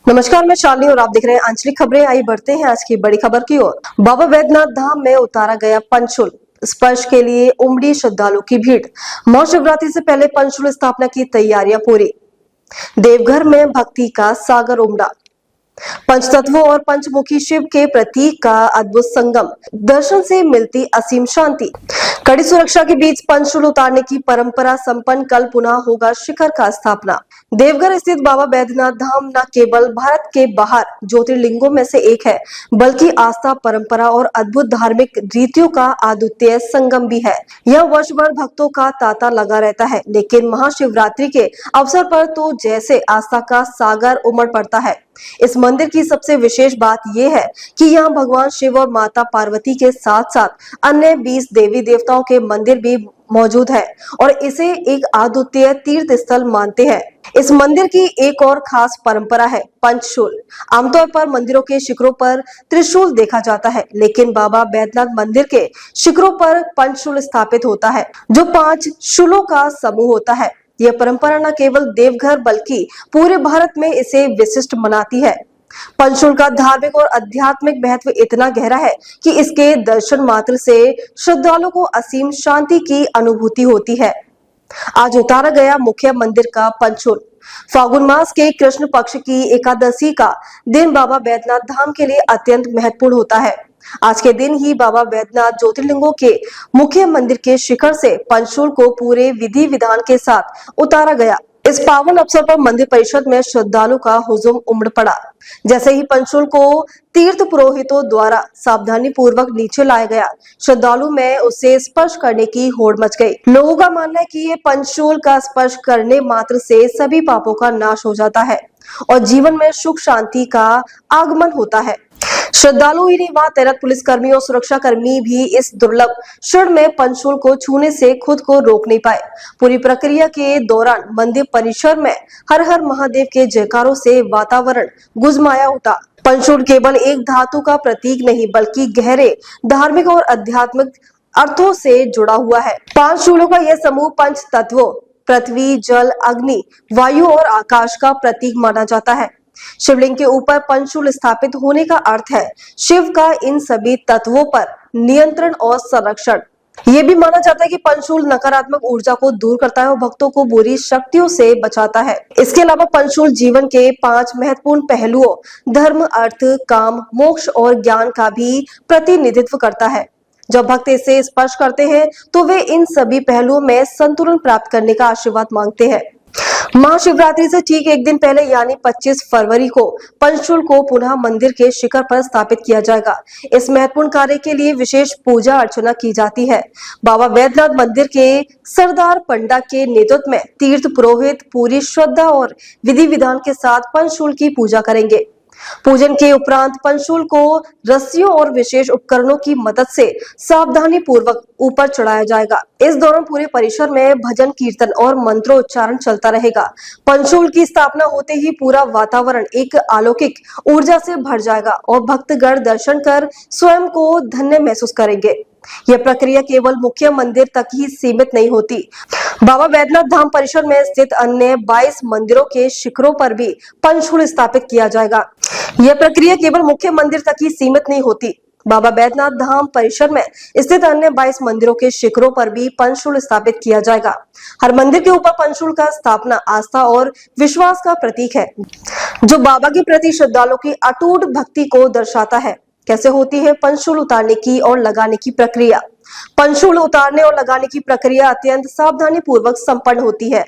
नमस्कार, मैं शालिनी और आप देख रहे हैं आंचलिक खबरें। आइए बढ़ते हैं आज की बड़ी खबर की ओर। बाबा बैद्यनाथ धाम में उतारा गया पंचशूल, स्पर्श के लिए उमड़ी श्रद्धालुओं की भीड़। महाशिवरात्रि से पहले पंचशूल स्थापना की तैयारियां पूरी। देवघर में भक्ति का सागर उमड़ा। पंचतत्वों और पंचमुखी शिव के प्रतीक का अद्भुत संगम, दर्शन से मिलती असीम शांति। कड़ी सुरक्षा के बीच पंचशूल उतारने की परंपरा संपन्न, कल पुनः होगा शिखर का स्थापना। देवघर स्थित बाबा बैद्यनाथ धाम न केवल भारत के बाहर ज्योतिर्लिंगों में से एक है, बल्कि आस्था, परंपरा और अद्भुत धार्मिक रीतियों का अद्वितीय संगम भी है। यह वर्ष भर भक्तों का तांता लगा रहता है, लेकिन महाशिवरात्रि के अवसर पर तो जैसे आस्था का सागर उमड़ पड़ता है। इस मंदिर की सबसे विशेष बात यह है कि यहाँ भगवान शिव और माता पार्वती के साथ साथ अन्य 20 देवी देवताओं के मंदिर भी मौजूद है और इसे एक अद्वितीय तीर्थ स्थल मानते हैं। इस मंदिर की एक और खास परंपरा है पंचशूल। आमतौर पर मंदिरों के शिखरों पर त्रिशूल देखा जाता है, लेकिन बाबा बैद्यनाथ मंदिर के शिखरों पर पंचशूल स्थापित होता है, जो 5 शूलों का समूह होता है। यह परंपरा न केवल देवघर बल्कि पूरे भारत में इसे विशिष्ट बनाती है। पंचशूल का धार्मिक और आध्यात्मिक महत्व इतना गहरा है कि इसके दर्शन मात्र से श्रद्धालुओं को असीम शांति की अनुभूति होती है। आज उतारा गया मुख्य मंदिर का पंचशूल। फागुन मास के कृष्ण पक्ष की एकादशी का दिन बाबा बैद्यनाथ धाम के लिए अत्यंत महत्वपूर्ण होता है। आज के दिन ही बाबा बैद्यनाथ ज्योतिर्लिंगों के मुख्य मंदिर के शिखर से पंचशूल को पूरे विधि विधान के साथ उतारा गया। इस पावन अवसर पर मंदिर परिषद में श्रद्धालु का हुजूम उमड़ पड़ा। जैसे ही पंचशूल को तीर्थ पुरोहितों द्वारा सावधानी पूर्वक नीचे लाया गया, श्रद्धालु में उसे स्पर्श करने की होड़ मच गई। लोगों का मानना है कि ये पंचशूल का स्पर्श करने मात्र से सभी पापों का नाश हो जाता है और जीवन में सुख शांति का आगमन होता है। श्रद्धालु ही नहीं, वहां तैनात पुलिसकर्मी और सुरक्षा कर्मी भी इस दुर्लभ क्षण में पंचशूल को छूने से खुद को रोक नहीं पाए। पूरी प्रक्रिया के दौरान मंदिर परिसर में हर हर महादेव के जयकारों से वातावरण गुंजमाया उठा। पंचशूल केवल एक धातु का प्रतीक नहीं, बल्कि गहरे धार्मिक और आध्यात्मिक अर्थों से जुड़ा हुआ है। 5 शूलों का यह समूह पंच तत्वों पृथ्वी, जल, अग्नि, वायु और आकाश का प्रतीक माना जाता है। शिवलिंग के ऊपर पंचशूल स्थापित होने का अर्थ है शिव का इन सभी तत्वों पर नियंत्रण और संरक्षण। ये भी माना जाता है कि पंचशूल नकारात्मक ऊर्जा को दूर करता है और भक्तों को बुरी शक्तियों से बचाता है। इसके अलावा पंचशूल जीवन के 5 महत्वपूर्ण पहलुओं धर्म, अर्थ, काम, मोक्ष और ज्ञान का भी प्रतिनिधित्व करता है। जब भक्त इसे स्पर्श करते हैं तो वे इन सभी पहलुओं में संतुलन प्राप्त करने का आशीर्वाद मांगते हैं। महाशिवरात्रि से ठीक एक दिन पहले यानी 25 फरवरी को पंचशूल को पुनः मंदिर के शिखर पर स्थापित किया जाएगा। इस महत्वपूर्ण कार्य के लिए विशेष पूजा अर्चना की जाती है। बाबा बैद्यनाथ मंदिर के सरदार पंडा के नेतृत्व में तीर्थ पुरोहित पूरी श्रद्धा और विधि विधान के साथ पंचशूल की पूजा करेंगे। पूजन के उपरांत पंचशूल को रस्सियों और विशेष उपकरणों की मदद से सावधानी पूर्वक ऊपर चढ़ाया जाएगा। इस दौरान पूरे परिसर में भजन, कीर्तन और मंत्रोच्चारण चलता रहेगा। पंचशूल की स्थापना होते ही पूरा वातावरण एक अलौकिक ऊर्जा से भर जाएगा और भक्तगण दर्शन कर स्वयं को धन्य महसूस करेंगे। यह प्रक्रिया केवल मुख्य मंदिर तक ही सीमित नहीं होती। बाबा बैद्यनाथ धाम परिसर में स्थित अन्य 22 मंदिरों के शिखरों पर भी पंचशूल स्थापित किया जाएगा। यह प्रक्रिया केवल मुख्य मंदिर तक ही सीमित नहीं होती। बाबा बैद्यनाथ धाम परिसर में स्थित अन्य 22 मंदिरों के शिखरों पर भी पंचशूल स्थापित किया जाएगा। हर मंदिर के ऊपर पंचशूल का स्थापना आस्था और विश्वास का प्रतीक है, जो बाबा के प्रति श्रद्धालुओं की अटूट भक्ति को दर्शाता है। कैसे होती है पंचशूल उतारने की और लगाने की प्रक्रिया? पंचशूल उतारने और लगाने की प्रक्रिया अत्यंत सावधानी पूर्वक संपन्न होती है।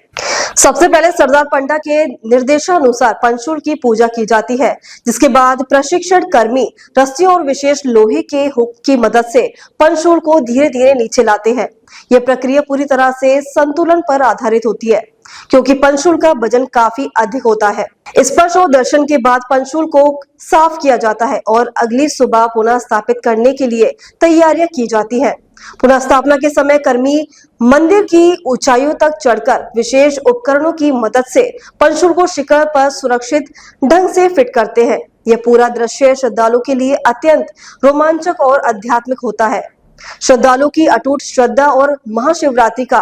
सबसे पहले सरदार पंडा के निर्देशानुसार पंचशूल की पूजा की जाती है, जिसके बाद प्रशिक्षण कर्मी रस्सियों और विशेष लोहे के हुक की मदद से पंचशूल को धीरे धीरे नीचे लाते हैं। यह प्रक्रिया पूरी तरह से संतुलन पर आधारित होती है, क्योंकि पंचशूल का वजन काफी अधिक होता है। स्पर्श और दर्शन के बाद पंचशूल को साफ किया जाता है और अगली सुबह पुनः स्थापित करने के लिए तैयारियां की जाती हैं। पुनः स्थापना के समय कर्मी मंदिर की ऊंचाइयों तक चढ़कर विशेष उपकरणों की मदद से पंचशूल को शिखर पर सुरक्षित ढंग से फिट करते हैं। यह पूरा दृश्य श्रद्धालुओं के लिए अत्यंत रोमांचक और आध्यात्मिक होता है। श्रद्धालुओं की अटूट श्रद्धा और महाशिवरात्रि का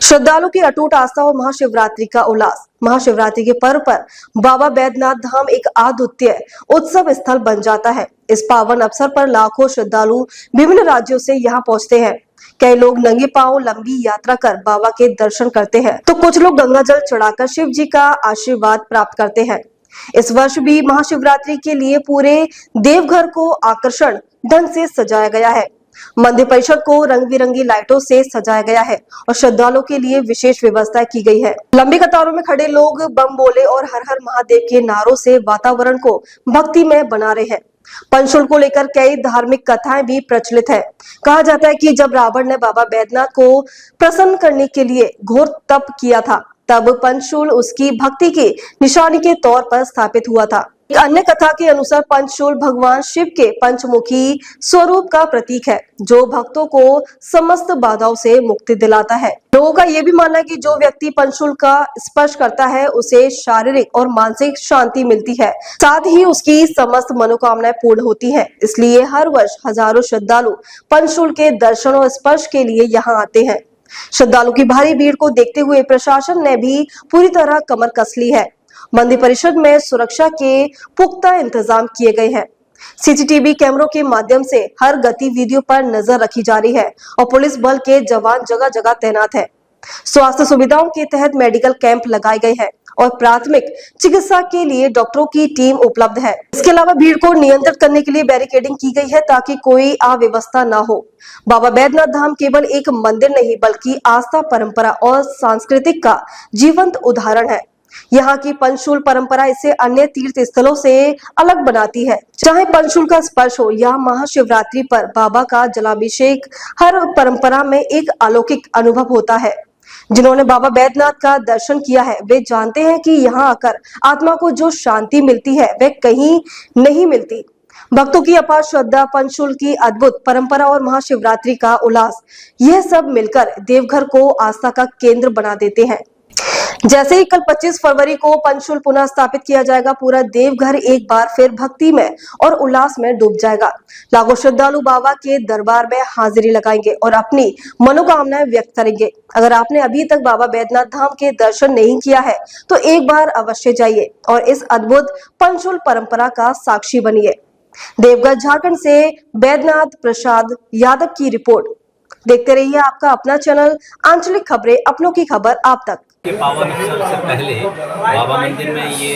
श्रद्धालु की अटूट आस्था और महाशिवरात्रि का उल्लास। महाशिवरात्रि के पर्व पर बाबा बैद्यनाथ धाम एक अद्वितीय उत्सव स्थल बन जाता है। इस पावन अवसर पर लाखों श्रद्धालु विभिन्न राज्यों से यहाँ पहुँचते हैं। कई लोग नंगे पांव लंबी यात्रा कर बाबा के दर्शन करते हैं, तो कुछ लोग गंगा जल चढ़ाकर शिव जी का आशीर्वाद प्राप्त करते हैं। इस वर्ष भी महाशिवरात्रि के लिए पूरे देवघर को आकर्षण ढंग से सजाया गया है। मंदिर परिसर को रंग बिरंगी लाइटों से सजाया गया है और श्रद्धालुओं के लिए विशेष व्यवस्था की गई है। लंबी कतारों में खड़े लोग बम बोले और हर हर महादेव के नारों से वातावरण को भक्तिमय बना रहे हैं। पंचशूल को लेकर कई धार्मिक कथाएं भी प्रचलित है। कहा जाता है कि जब रावण ने बाबा बैद्यनाथ को प्रसन्न करने के लिए घोर तप किया था, तब पंचशूल उसकी भक्ति की निशानी के तौर पर स्थापित हुआ था। एक अन्य कथा के अनुसार पंचशूल भगवान शिव के पंचमुखी स्वरूप का प्रतीक है, जो भक्तों को समस्त बाधाओं से मुक्ति दिलाता है। लोगों का यह भी मानना है कि जो व्यक्ति पंचशूल का स्पर्श करता है, उसे शारीरिक और मानसिक शांति मिलती है, साथ ही उसकी समस्त मनोकामनाएं पूर्ण होती हैं। इसलिए हर वर्ष हजारों श्रद्धालु पंचशूल के दर्शन और स्पर्श के लिए यहाँ आते हैं। श्रद्धालु की भारी भीड़ को देखते हुए प्रशासन ने भी पूरी तरह कमर कस ली है। मंदिर परिसर में सुरक्षा के पुख्ता इंतजाम किए गए हैं। सीसीटीवी कैमरों के माध्यम से हर गतिविधियों पर नजर रखी जा रही है और पुलिस बल के जवान जगह जगह तैनात है। स्वास्थ्य सुविधाओं के तहत मेडिकल कैंप लगाए गए हैं और प्राथमिक चिकित्सा के लिए डॉक्टरों की टीम उपलब्ध है। इसके अलावा भीड़ को नियंत्रित करने के लिए बैरिकेडिंग की गई है, ताकि कोई अव्यवस्था न हो। बाबा बैद्यनाथ धाम केवल एक मंदिर नहीं, बल्कि आस्था, परंपरा और सांस्कृतिक का जीवंत उदाहरण है। यहाँ की पंचशूल परंपरा इसे अन्य तीर्थ स्थलों से अलग बनाती है। चाहे पंचशूल का स्पर्श हो या महाशिवरात्रि पर बाबा का जलाभिषेक, हर परंपरा में एक अलौकिक अनुभव होता है। जिन्होंने बाबा बैद्यनाथ का दर्शन किया है, वे जानते हैं कि यहाँ आकर आत्मा को जो शांति मिलती है, वह कहीं नहीं मिलती। भक्तों की अपार श्रद्धा, पंचशूल की अद्भुत परंपरा और महाशिवरात्रि का उल्लास, यह सब मिलकर देवघर को आस्था का केंद्र बना देते हैं। जैसे ही कल 25 फरवरी को पंचशूल पुनः स्थापित किया जाएगा, पूरा देवघर एक बार फिर भक्ति में और उल्लास में डूब जाएगा। लाखों श्रद्धालु बाबा के दरबार में हाजिरी लगाएंगे और अपनी मनोकामनाएं व्यक्त करेंगे। अगर आपने अभी तक बाबा बैद्यनाथ धाम के दर्शन नहीं किया है, तो एक बार अवश्य जाइए और इस अद्भुत पंचशूल परंपरा का साक्षी बनिए। देवघर झारखंड से बैद्यनाथ प्रसाद यादव की रिपोर्ट। देखते रहिए आपका अपना चैनल आंचलिक खबरें, अपनों की खबर आप तक। के पावन अवसर से पहले बाबा मंदिर में ये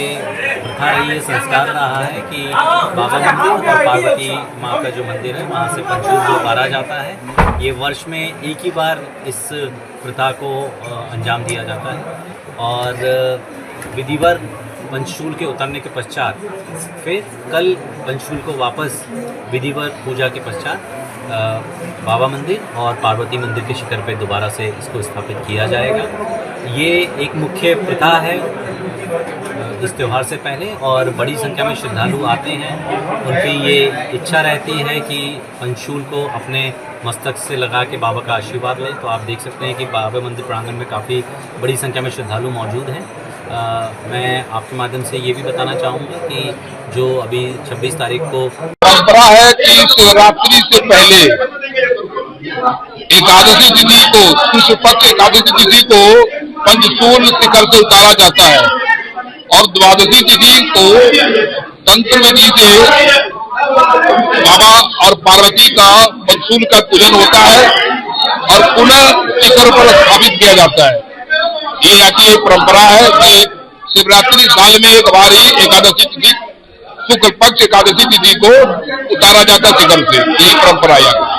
प्रथा रही है, संस्कार रहा है कि बाबा मंदिर और पार्वती माँ का जो मंदिर है, वहाँ से पंचशूल को उतारा जाता है। ये वर्ष में एक ही बार इस प्रथा को अंजाम दिया जाता है और विधिवत पंचशूल के उतरने के पश्चात फिर कल पंचशूल को वापस विधिवत पूजा के पश्चात बाबा मंदिर और पार्वती मंदिर के शिखर पे दोबारा से इसको स्थापित किया जाएगा। ये एक मुख्य प्रथा है इस त्यौहार से पहले और बड़ी संख्या में श्रद्धालु आते हैं। उनकी ये इच्छा रहती है कि पंचशूल को अपने मस्तक से लगा के बाबा का आशीर्वाद लें। तो आप देख सकते हैं कि बाबा मंदिर प्रांगण में काफ़ी बड़ी संख्या में श्रद्धालु मौजूद हैं। मैं आपके माध्यम से ये भी बताना चाहूँगा कि जो अभी 26 तारीख को परंपरा है कि शिवरात्रि से पहले एकादशी तिथि को, कृष्ण पक्ष एकादशी तिथि को पंचशूल शिखर से उतारा जाता है और द्वादशी तिथि को तंत्र विधि से बाबा और पार्वती का पंचशूल का पूजन होता है और पुनः शिखर पर स्थापित किया जाता है। ये यहाँ की एक परंपरा है कि शिवरात्रि साल में एक बार ही एकादशी तिथि, शुक्ल पक्ष एकादशी तिथि को उतारा जाता शिखर से। ये परंपरा है।